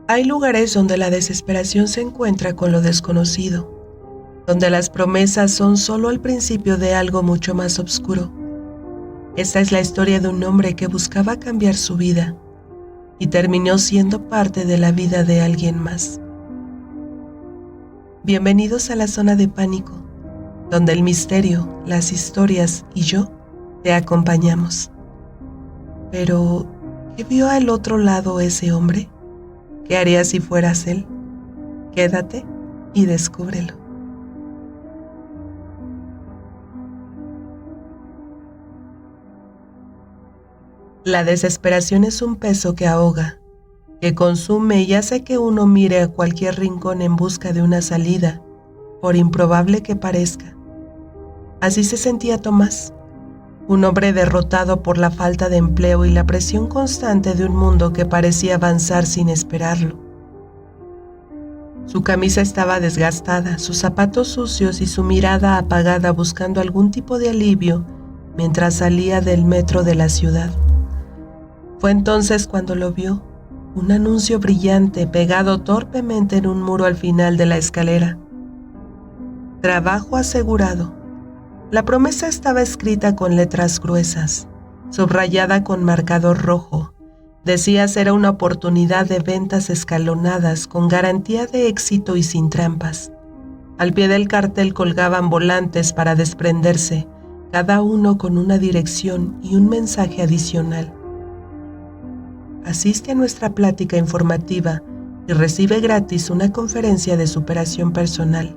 Hay lugares donde la desesperación se encuentra con lo desconocido, donde las promesas son solo el principio de algo mucho más oscuro. Esta es la historia de un hombre que buscaba cambiar su vida y terminó siendo parte de la vida de alguien más. Bienvenidos a la zona de pánico, donde el misterio, las historias y yo te acompañamos. Pero, ¿qué vio al otro lado ese hombre? ¿Qué harías si fueras él? Quédate y descúbrelo. La desesperación es un peso que ahoga, que consume y hace que uno mire a cualquier rincón en busca de una salida, por improbable que parezca. Así se sentía Tomás, un hombre derrotado por la falta de empleo y la presión constante de un mundo que parecía avanzar sin esperarlo. Su camisa estaba desgastada, sus zapatos sucios y su mirada apagada buscando algún tipo de alivio mientras salía del metro de la ciudad. Fue entonces cuando lo vio, un anuncio brillante pegado torpemente en un muro al final de la escalera. Trabajo asegurado. La promesa estaba escrita con letras gruesas, subrayada con marcador rojo. Decía ser una oportunidad de ventas escalonadas con garantía de éxito y sin trampas. Al pie del cartel colgaban volantes para desprenderse, cada uno con una dirección y un mensaje adicional. Asiste a nuestra plática informativa y recibe gratis una conferencia de superación personal.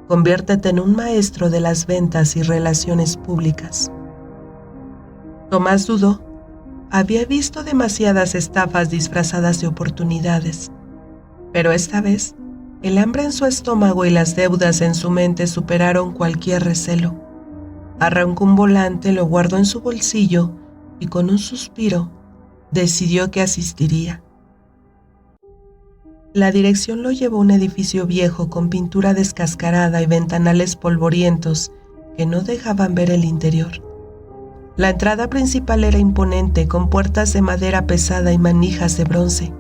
Conviértete en un maestro de las ventas y relaciones públicas. Tomás dudó. Había visto demasiadas estafas disfrazadas de oportunidades, pero esta vez, el hambre en su estómago y las deudas en su mente superaron cualquier recelo. Arrancó un volante, lo guardó en su bolsillo y con un suspiro, decidió que asistiría. La dirección lo llevó a un edificio viejo con pintura descascarada y ventanales polvorientos que no dejaban ver el interior. La entrada principal era imponente, con puertas de madera pesada y manijas de bronce.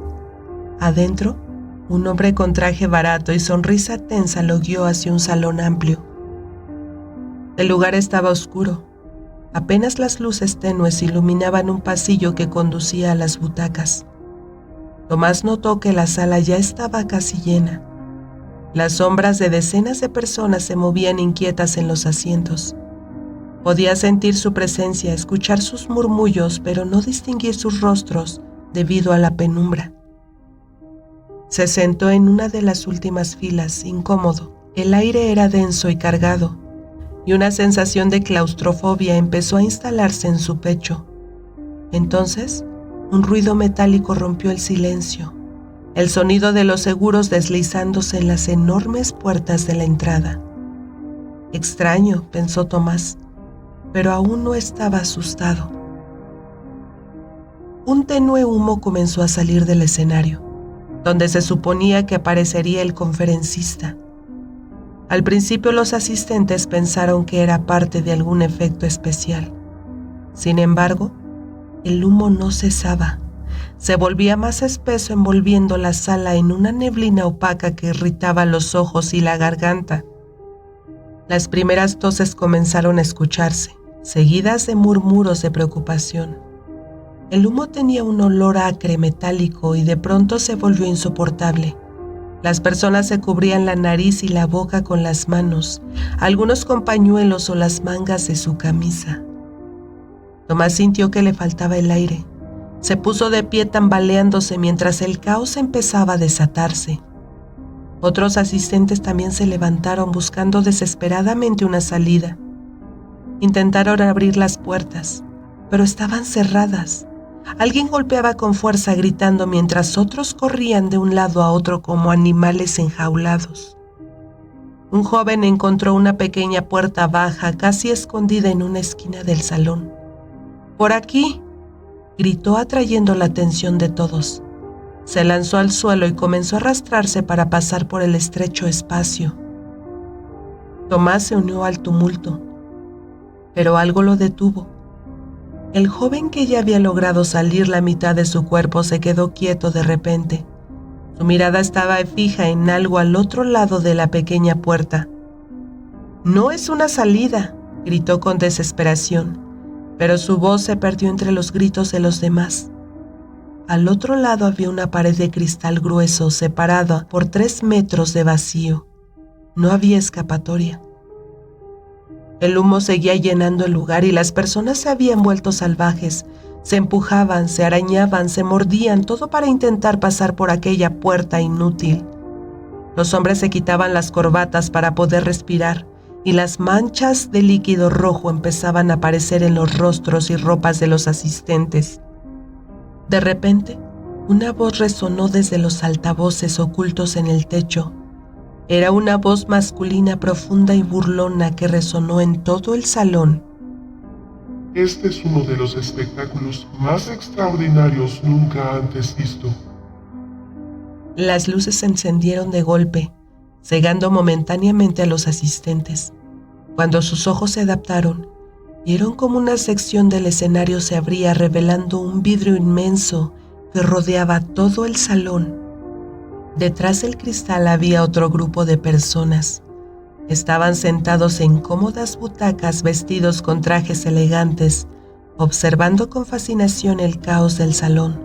Adentro, un hombre con traje barato y sonrisa tensa lo guió hacia un salón amplio. El lugar estaba oscuro. Apenas las luces tenues iluminaban un pasillo que conducía a las butacas. Tomás notó que la sala ya estaba casi llena. Las sombras de decenas de personas se movían inquietas en los asientos. Podía sentir su presencia, escuchar sus murmullos, pero no distinguir sus rostros debido a la penumbra. Se sentó en una de las últimas filas, incómodo. El aire era denso y cargado, y una sensación de claustrofobia empezó a instalarse en su pecho. Entonces, un ruido metálico rompió el silencio, el sonido de los seguros deslizándose en las enormes puertas de la entrada. Extraño, pensó Tomás, pero aún no estaba asustado. Un tenue humo comenzó a salir del escenario, donde se suponía que aparecería el conferencista. Al principio los asistentes pensaron que era parte de algún efecto especial. Sin embargo, el humo no cesaba. Se volvía más espeso, envolviendo la sala en una neblina opaca que irritaba los ojos y la garganta. Las primeras toses comenzaron a escucharse, seguidas de murmuros de preocupación. El humo tenía un olor acre metálico y de pronto se volvió insoportable. Las personas se cubrían la nariz y la boca con las manos, algunos con pañuelos o las mangas de su camisa. Tomás sintió que le faltaba el aire. Se puso de pie tambaleándose mientras el caos empezaba a desatarse. Otros asistentes también se levantaron buscando desesperadamente una salida. Intentaron abrir las puertas, pero estaban cerradas. Alguien golpeaba con fuerza gritando mientras otros corrían de un lado a otro como animales enjaulados. Un joven encontró una pequeña puerta baja casi escondida en una esquina del salón. «¡Por aquí!», gritó atrayendo la atención de todos. Se lanzó al suelo y comenzó a arrastrarse para pasar por el estrecho espacio. Tomás se unió al tumulto, pero algo lo detuvo. El joven, que ya había logrado salir la mitad de su cuerpo, se quedó quieto de repente. Su mirada estaba fija en algo al otro lado de la pequeña puerta. «No es una salida», gritó con desesperación, pero su voz se perdió entre los gritos de los demás. Al otro lado había una pared de cristal grueso separada por 3 metros de vacío. No había escapatoria. El humo seguía llenando el lugar y las personas se habían vuelto salvajes. Se empujaban, se arañaban, se mordían, todo para intentar pasar por aquella puerta inútil. Los hombres se quitaban las corbatas para poder respirar y las manchas de líquido rojo empezaban a aparecer en los rostros y ropas de los asistentes. De repente, una voz resonó desde los altavoces ocultos en el techo. Era una voz masculina profunda y burlona que resonó en todo el salón. Este es uno de los espectáculos más extraordinarios nunca antes visto. Las luces se encendieron de golpe, cegando momentáneamente a los asistentes. Cuando sus ojos se adaptaron, vieron como una sección del escenario se abría revelando un vidrio inmenso que rodeaba todo el salón. Detrás del cristal había otro grupo de personas. Estaban sentados en cómodas butacas vestidos con trajes elegantes, observando con fascinación el caos del salón.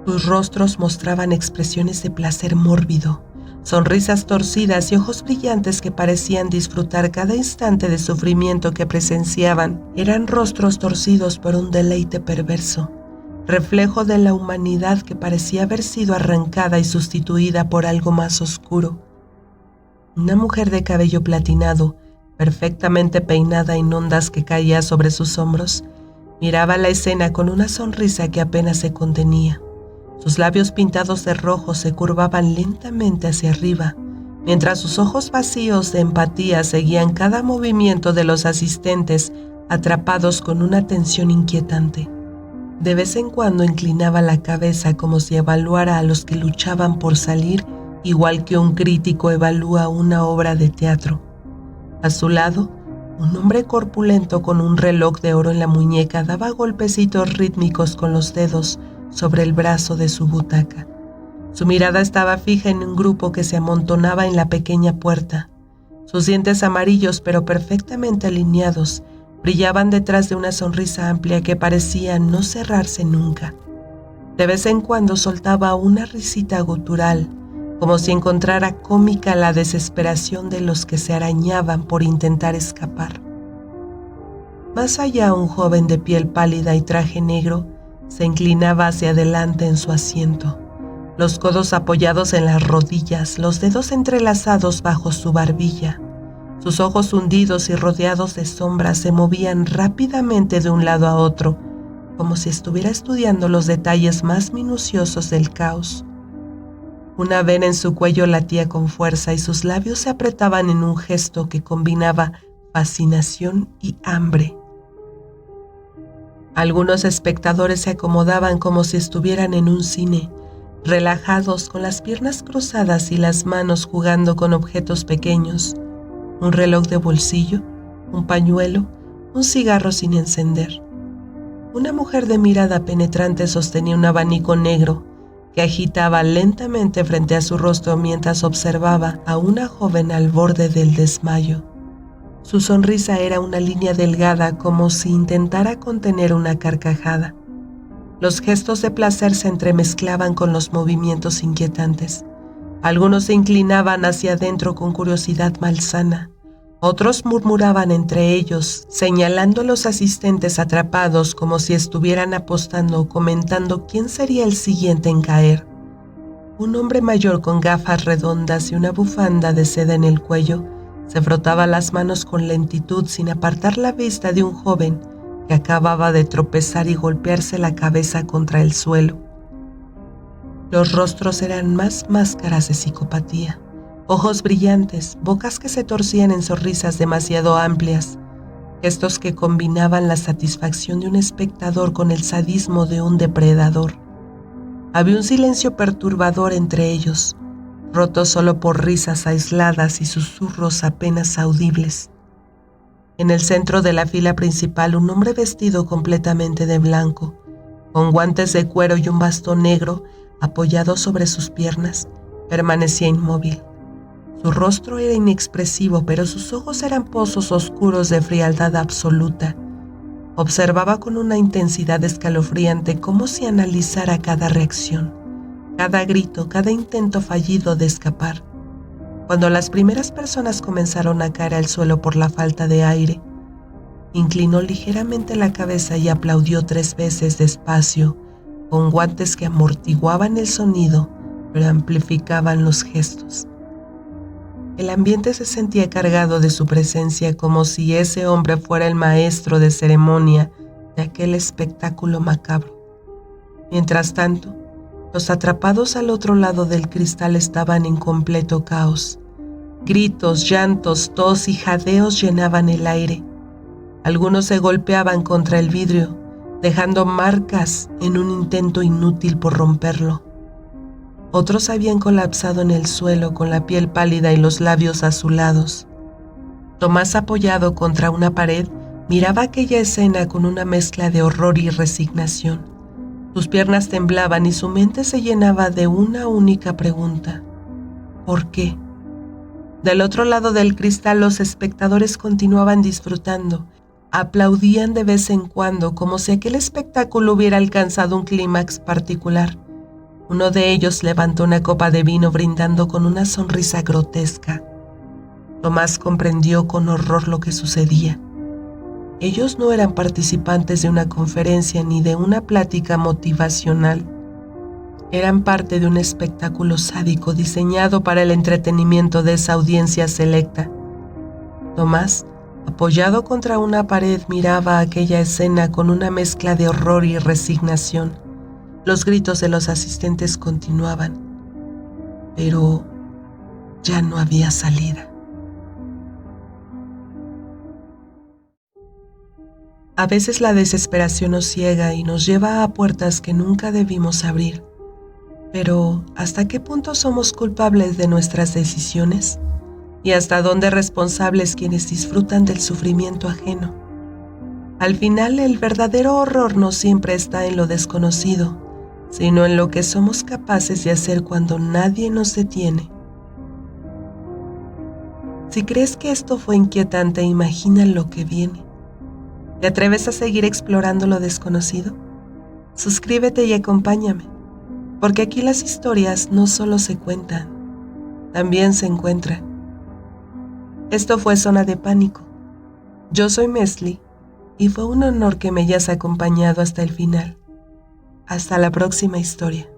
Sus rostros mostraban expresiones de placer mórbido, sonrisas torcidas y ojos brillantes que parecían disfrutar cada instante de sufrimiento que presenciaban. Eran rostros torcidos por un deleite perverso, reflejo de la humanidad que parecía haber sido arrancada y sustituida por algo más oscuro. Una mujer de cabello platinado, perfectamente peinada en ondas que caía sobre sus hombros, miraba la escena con una sonrisa que apenas se contenía. Sus labios pintados de rojo se curvaban lentamente hacia arriba, mientras sus ojos vacíos de empatía seguían cada movimiento de los asistentes, atrapados con una atención inquietante. De vez en cuando inclinaba la cabeza como si evaluara a los que luchaban por salir, igual que un crítico evalúa una obra de teatro. A su lado, un hombre corpulento con un reloj de oro en la muñeca daba golpecitos rítmicos con los dedos sobre el brazo de su butaca. Su mirada estaba fija en un grupo que se amontonaba en la pequeña puerta. Sus dientes amarillos pero perfectamente alineados brillaban detrás de una sonrisa amplia que parecía no cerrarse nunca. De vez en cuando soltaba una risita gutural, como si encontrara cómica la desesperación de los que se arañaban por intentar escapar. Más allá, un joven de piel pálida y traje negro se inclinaba hacia adelante en su asiento, los codos apoyados en las rodillas, los dedos entrelazados bajo su barbilla. Sus ojos hundidos y rodeados de sombras se movían rápidamente de un lado a otro, como si estuviera estudiando los detalles más minuciosos del caos. Una vena en su cuello latía con fuerza y sus labios se apretaban en un gesto que combinaba fascinación y hambre. Algunos espectadores se acomodaban como si estuvieran en un cine, relajados con las piernas cruzadas y las manos jugando con objetos pequeños, un reloj de bolsillo, un pañuelo, un cigarro sin encender. Una mujer de mirada penetrante sostenía un abanico negro que agitaba lentamente frente a su rostro mientras observaba a una joven al borde del desmayo. Su sonrisa era una línea delgada como si intentara contener una carcajada. Los gestos de placer se entremezclaban con los movimientos inquietantes. Algunos se inclinaban hacia adentro con curiosidad malsana. Otros murmuraban entre ellos, señalando a los asistentes atrapados como si estuvieran apostando o comentando quién sería el siguiente en caer. Un hombre mayor con gafas redondas y una bufanda de seda en el cuello se frotaba las manos con lentitud sin apartar la vista de un joven que acababa de tropezar y golpearse la cabeza contra el suelo. Los rostros eran más máscaras de psicopatía, ojos brillantes, bocas que se torcían en sonrisas demasiado amplias, gestos que combinaban la satisfacción de un espectador con el sadismo de un depredador. Había un silencio perturbador entre ellos, roto solo por risas aisladas y susurros apenas audibles. En el centro de la fila principal, un hombre vestido completamente de blanco, con guantes de cuero y un bastón negro, apoyado sobre sus piernas, permanecía inmóvil. Su rostro era inexpresivo, pero sus ojos eran pozos oscuros de frialdad absoluta. Observaba con una intensidad escalofriante como si analizara cada reacción, cada grito, cada intento fallido de escapar. Cuando las primeras personas comenzaron a caer al suelo por la falta de aire, inclinó ligeramente la cabeza y aplaudió 3 veces despacio, con guantes que amortiguaban el sonido, pero amplificaban los gestos. El ambiente se sentía cargado de su presencia, como si ese hombre fuera el maestro de ceremonia de aquel espectáculo macabro. Mientras tanto, los atrapados al otro lado del cristal estaban en completo caos. Gritos, llantos, tos y jadeos llenaban el aire. Algunos se golpeaban contra el vidrio, dejando marcas en un intento inútil por romperlo. Otros habían colapsado en el suelo con la piel pálida y los labios azulados. Tomás, apoyado contra una pared, miraba aquella escena con una mezcla de horror y resignación. Sus piernas temblaban y su mente se llenaba de una única pregunta: ¿por qué? Del otro lado del cristal, los espectadores continuaban disfrutando. Aplaudían de vez en cuando, como si aquel espectáculo hubiera alcanzado un clímax particular. Uno de ellos levantó una copa de vino brindando con una sonrisa grotesca. Tomás comprendió con horror lo que sucedía. Ellos no eran participantes de una conferencia ni de una plática motivacional. Eran parte de un espectáculo sádico diseñado para el entretenimiento de esa audiencia selecta. Tomás, apoyado contra una pared, miraba aquella escena con una mezcla de horror y resignación. Los gritos de los asistentes continuaban, pero ya no había salida. A veces la desesperación nos ciega y nos lleva a puertas que nunca debimos abrir. Pero, ¿hasta qué punto somos culpables de nuestras decisiones? ¿Y hasta dónde responsables quienes disfrutan del sufrimiento ajeno? Al final, el verdadero horror no siempre está en lo desconocido, sino en lo que somos capaces de hacer cuando nadie nos detiene. Si crees que esto fue inquietante, imagina lo que viene. ¿Te atreves a seguir explorando lo desconocido? Suscríbete y acompáñame, porque aquí las historias no solo se cuentan, también se encuentran. Esto fue Zona de Pánico. Yo soy Mesli y fue un honor que me hayas acompañado hasta el final. Hasta la próxima historia.